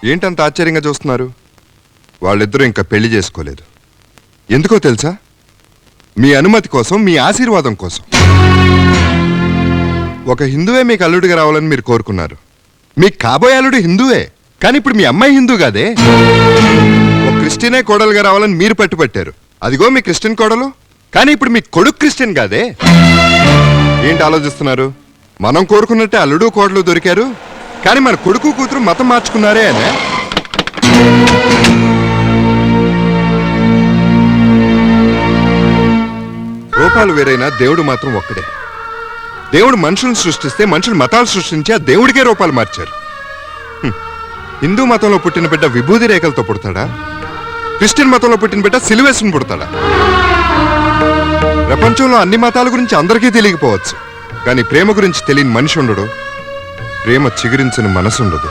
ఏంటంత ఆశ్చర్యంగా చూస్తున్నారు? వాళ్ళిద్దరూ ఇంకా పెళ్లి చేసుకోలేదు. ఎందుకో తెలుసా? మీ అనుమతి కోసం, మీ ఆశీర్వాదం కోసం. ఒక హిందువే మీకు అల్లుడిగా రావాలని మీరు కోరుకున్నారు. మీకు కాబోయే అల్లుడు హిందువే, కానీ ఇప్పుడు మీ అమ్మాయి హిందూ కాదే. ఒక క్రిస్టియనే కోడలుగా రావాలని మీరు పట్టుపట్టారు. అదిగో మీ క్రిస్టియన్ కోడలు, కానీ ఇప్పుడు మీ కొడుకు క్రిస్టియన్ కాదే. ఏంటి ఆలోచిస్తున్నారు? మనం కోరుకున్నట్టే అల్లుడు కోడలు దొరికారు, కానీ మన కొడుకు కూతురు మతం మార్చుకున్నారే అనే. రూపాలు వేరైనా దేవుడు మాత్రం ఒక్కడే. దేవుడు మనుషులను సృష్టిస్తే మనుషులు మతాలు సృష్టించి ఆ దేవుడికే రూపాలు మార్చారు. హిందూ మతంలో పుట్టిన బిడ్డ విభూది రేఖలతో పుడతాడా? క్రిస్టియన్ మతంలో పుట్టిన బిడ్డ సిలువేసుకుని పుడతాడా? ప్రపంచంలో అన్ని మతాల గురించి అందరికీ తెలియకపోవచ్చు, కానీ ప్రేమ గురించి తెలియని మనిషి ఉండడు, ప్రేమ చిగురించిన మనసు ఉండదు.